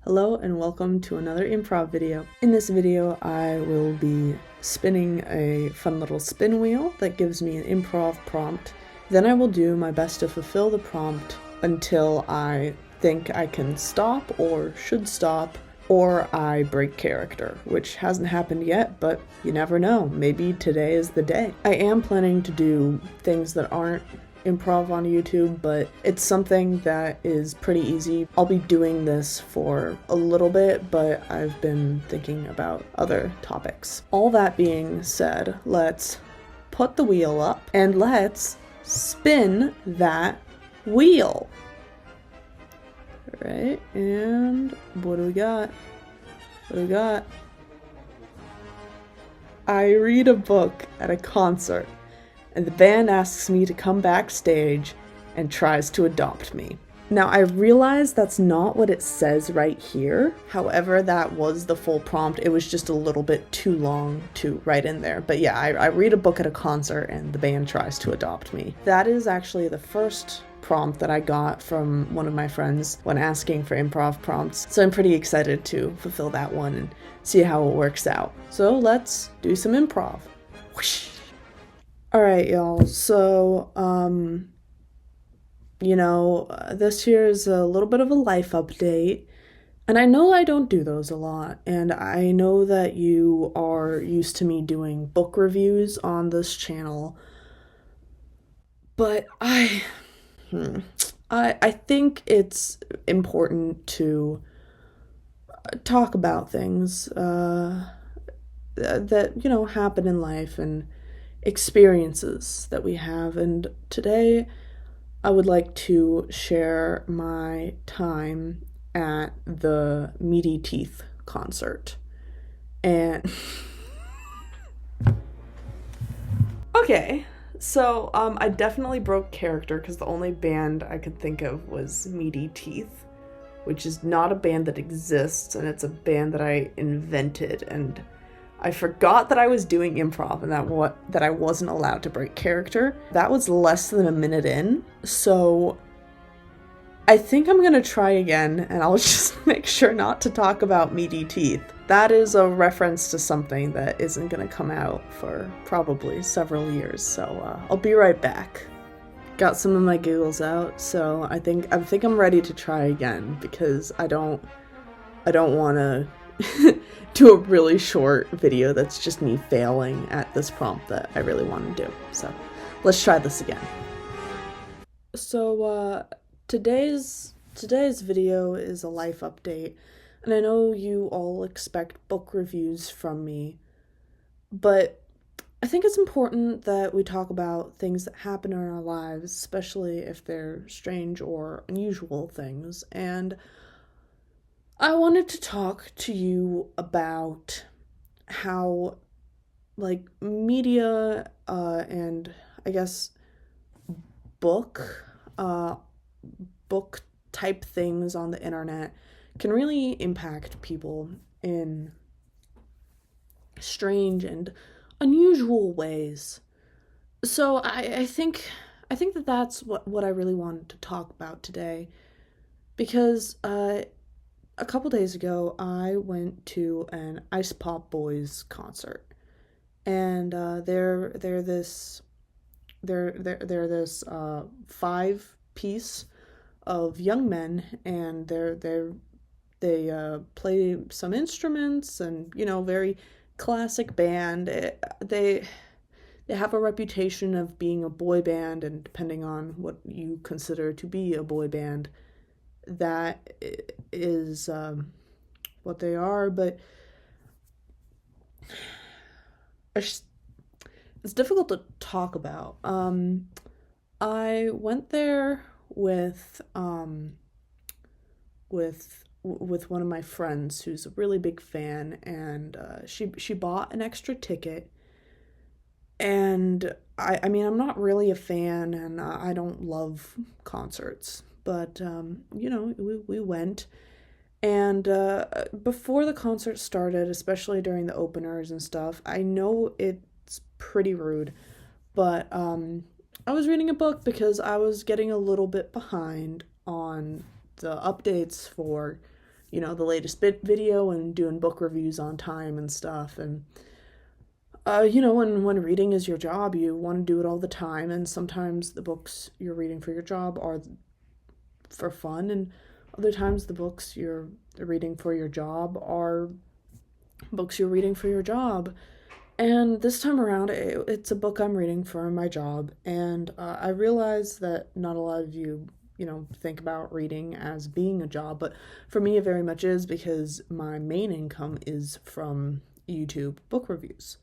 Hello and welcome to another improv video. In this video, I will be spinning a fun little spin wheel that gives me an improv prompt. Then I will do my best to fulfill the prompt until I think I can stop or should stop, or I break character, which hasn't happened yet, but you never know. Maybe today is the day. I am planning to do things that aren't improv on YouTube, but it's something that is pretty easy. I'll be doing this for a little bit, but I've been thinking about other topics. All that being said, let's put the wheel up and let's spin that wheel. All right, and what do we got? What do we got? I read a book at a concert, and the band asks me to come backstage and tries to adopt me. Now, I realize that's not what it says right here. However, that was the full prompt. It was just a little bit too long to write in there. But yeah, I read a book at a concert and the band tries to adopt me. That is actually the first prompt that I got from one of my friends when asking for improv prompts. So I'm pretty excited to fulfill that one and see how it works out. So let's do some improv. Whoosh. Alright, y'all, so, this here is a little bit of a life update, and I know I don't do those a lot, and I know that you are used to me doing book reviews on this channel, but I think it's important to talk about things, that, happen in life, and experiences that we have. And today I would like to share my time at the Meaty Teeth concert. And okay, so I definitely broke character because the only band I could think of was Meaty Teeth, which is not a band that exists, and it's a band that I invented, and I forgot that I was doing improv and that I wasn't allowed to break character. That was less than a minute in, so I think I'm gonna try again, and I'll just make sure not to talk about Meaty Teeth. That is a reference to something that isn't gonna come out for probably several years, so I'll be right back. Got some of my giggles out, so I think I'm ready to try again, because I don't want to do a really short video that's just me failing at this prompt that I really want to do. So let's try this again. So today's video is a life update, and I know you all expect book reviews from me, but I think it's important that we talk about things that happen in our lives, especially if they're strange or unusual things. And I wanted to talk to you about how, media, and I guess book type things on the internet can really impact people in strange and unusual ways. So I think that that's what I really wanted to talk about today, because a couple days ago, I went to an Ice Pop Boys concert, and they're this 5-piece of young men, and they play some instruments, and very classic band. They have a reputation of being a boy band, and depending on what you consider to be a boy band, that is what they are, but it's difficult to talk about. I went there with one of my friends who's a really big fan, and she bought an extra ticket, and I mean, I'm not really a fan, and I don't love concerts, but we went, and before the concert started, especially during the openers and stuff, I know it's pretty rude, but I was reading a book because I was getting a little bit behind on the updates for the latest video and doing book reviews on time and stuff. And when reading is your job, you want to do it all the time, and sometimes the books you're reading for your job are for fun, and other times the books you're reading for your job are books you're reading for your job. And this time around, it's a book I'm reading for my job, and I realize that not a lot of you, think about reading as being a job, but for me it very much is, because my main income is from YouTube book reviews.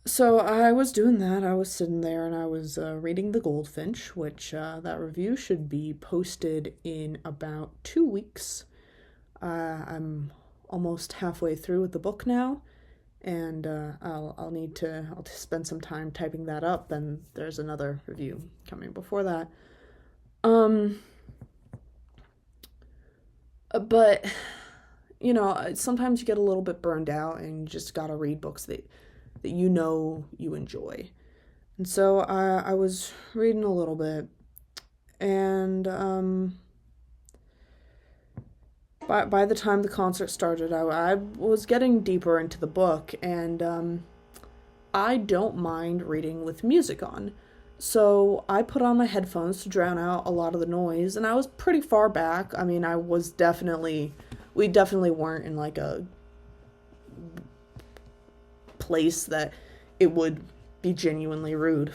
So I was doing that. I was sitting there and I was reading The Goldfinch, which that review should be posted in about 2 weeks. I'm almost halfway through with the book now, and I'll need to spend some time typing that up, and there's another review coming before that. But sometimes you get a little bit burned out, and you just gotta read books that you enjoy. And so I was reading a little bit, and by the time the concert started, I was getting deeper into the book, and I don't mind reading with music on. So I put on my headphones to drown out a lot of the noise, and I was pretty far back. I mean, we definitely weren't in like a place that it would be genuinely rude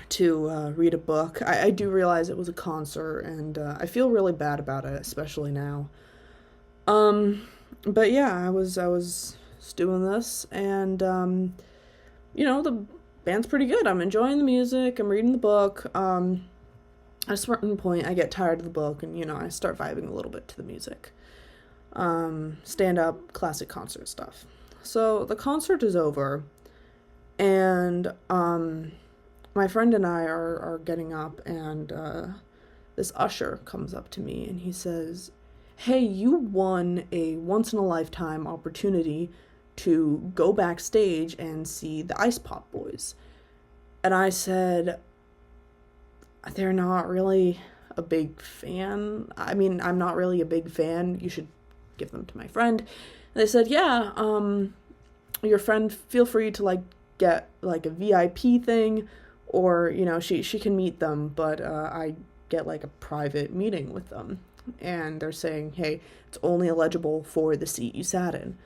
to read a book. I do realize it was a concert, and I feel really bad about it, especially now. But yeah, I was doing this, and the band's pretty good. I'm enjoying the music. I'm reading the book. At a certain point, I get tired of the book, and I start vibing a little bit to the music. Stand-up, classic concert stuff. So the concert is over, and my friend and I are getting up, and this usher comes up to me, and he says, "Hey, you won a once-in-a-lifetime opportunity to go backstage and see the Ice Pop Boys." And I said, "They're not really a big fan. I mean, I'm not really a big fan. You should give them to my friend." And they said, "Yeah, your friend, feel free to get a VIP thing, or she can meet them, but I get a private meeting with them." And they're saying, "Hey, it's only eligible for the seat you sat in."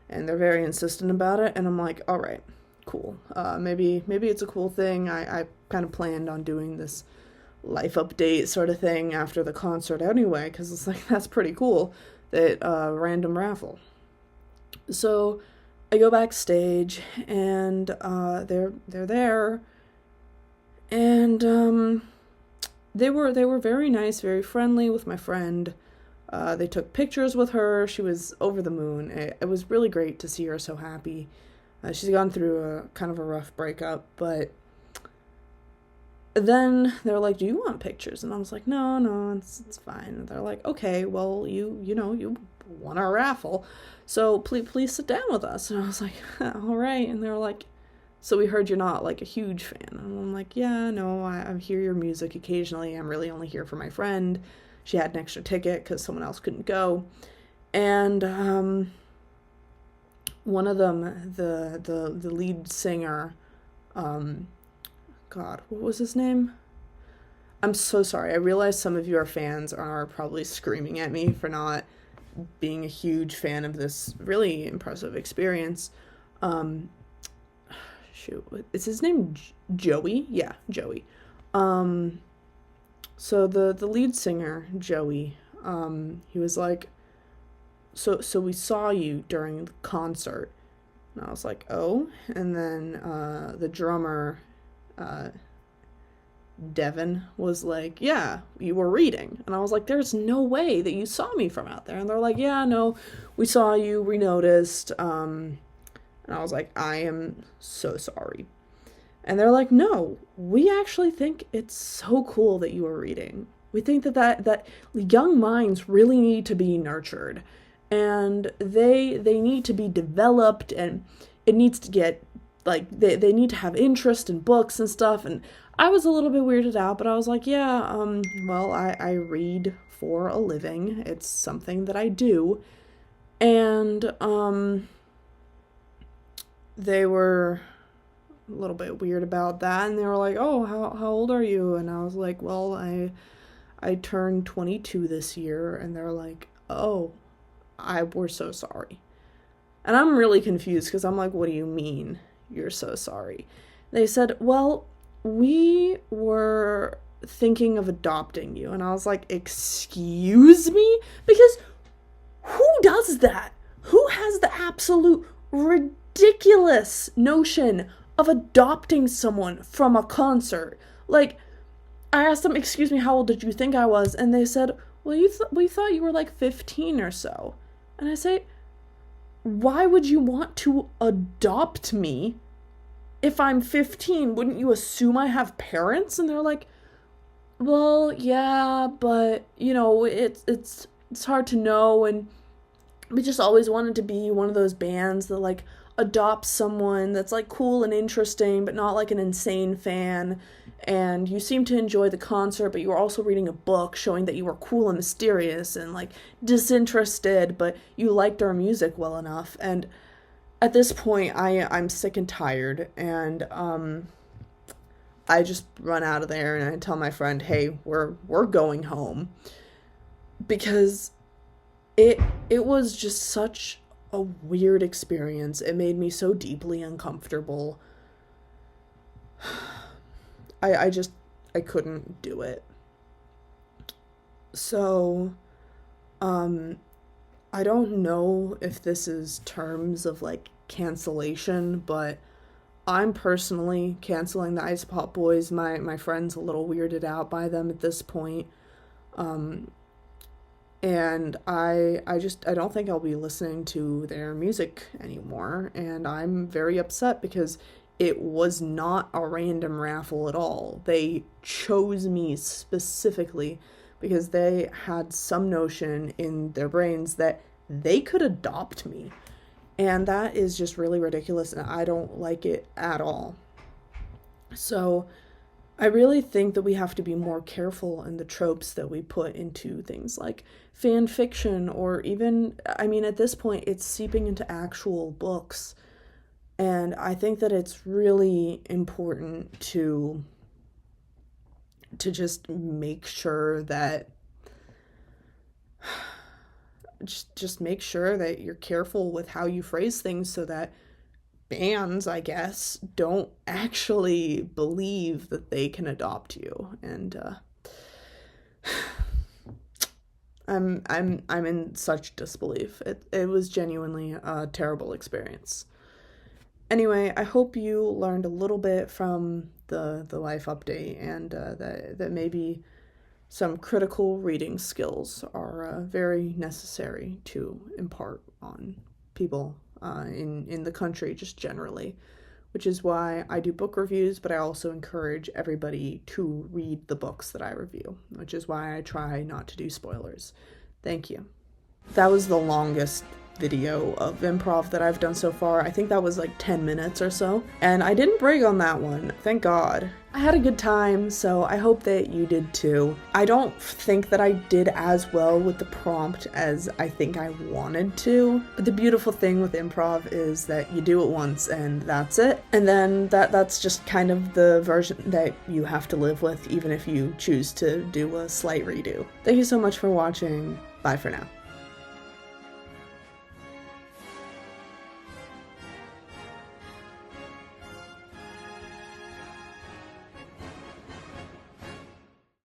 And they're very insistent about it, and I'm like, all right, cool. Maybe it's a cool thing. I kind of planned on doing this life update sort of thing after the concert anyway, because it's that's pretty cool, that random raffle. So I go backstage, and they're there, and they were very nice, very friendly with my friend. They took pictures with her. She was over the moon. It was really great to see her so happy. She's gone through a kind of a rough breakup, but then they were like, "Do you want pictures?" And I was like, No, it's fine. And they're like, "Okay, well, you won our raffle, so please sit down with us." And I was like, "All right." And they were like, "So we heard you're not a huge fan." And I'm like, "Yeah, no, I hear your music occasionally. I'm really only here for my friend. She had an extra ticket because someone else couldn't go." And one of them, the lead singer, God, what was his name? I'm so sorry. I realize some of you are fans and are probably screaming at me for not being a huge fan of this really impressive experience. Shoot, is his name Joey? Yeah, Joey. So the lead singer, Joey, he was like, so we saw you during the concert. And I was like, "Oh." And then the drummer, Devin, was like, "Yeah, you were reading." And I was like, "There's no way that you saw me from out there." And they're like, "Yeah, no, we saw you, we noticed." And I was like, "I am so sorry." And they're like, "No, we actually think it's so cool that you were reading. We think that young minds really need to be nurtured, and they need to be developed, and it needs to get they need to have interest in books and stuff." And I was a little bit weirded out, but I was like, "Yeah, well, I read for a living. It's something that I do. And they were a little bit weird about that, and they were like, "Oh, how old are you?" And I was like, "Well, I turned 22 this year." And they're like, "Oh, we're so sorry." And I'm really confused because I'm like, "What do you mean you're so sorry?" They said, "Well, we were thinking of adopting you." And I was like, "Excuse me?" Because who does that? Who has the absolute ridiculous notion of adopting someone from a concert? Like, I asked them, "Excuse me, how old did you think I was?" And they said, "Well, we thought you were like 15 or so." And I say, "Why would you want to adopt me if I'm 15? Wouldn't you assume I have parents?" And they're like, "Well, yeah, but, it's hard to know, and we just always wanted to be one of those bands that, like, adopts someone that's, like, cool and interesting, but not, like, an insane fan, and you seem to enjoy the concert, but you were also reading a book showing that you were cool and mysterious and, like, disinterested, but you liked our music well enough." And at this point, I'm sick and tired, and I just run out of there and I tell my friend, "Hey, we're going home," because it was just such a weird experience. It made me so deeply uncomfortable. I couldn't do it. So, I don't know if this is terms of, like, cancellation, but I'm personally canceling the Ice Pop Boys. My friend's a little weirded out by them at this point. And I don't think I'll be listening to their music anymore. And I'm very upset because it was not a random raffle at all. They chose me specifically because they had some notion in their brains that they could adopt me. And that is just really ridiculous, and I don't like it at all. So I really think that we have to be more careful in the tropes that we put into things like fan fiction, or even, I mean, at this point, it's seeping into actual books. And I think that it's really important to just make sure that just make sure that you're careful with how you phrase things so that bands, I guess, don't actually believe that they can adopt you. And I'm in such disbelief. It was genuinely a terrible experience. Anyway, I hope you learned a little bit from the life update, and that maybe some critical reading skills are very necessary to impart on people in the country just generally, which is why I do book reviews, but I also encourage everybody to read the books that I review, which is why I try not to do spoilers. Thank you. That was the longest video of improv that I've done so far. I think that was like 10 minutes or so, and I didn't brag on that one, thank God. I had a good time, so I hope that you did too. I don't think that I did as well with the prompt as I think I wanted to, but the beautiful thing with improv is that you do it once and that's it, and then that's just kind of the version that you have to live with, even if you choose to do a slight redo. Thank you so much for watching. Bye for now.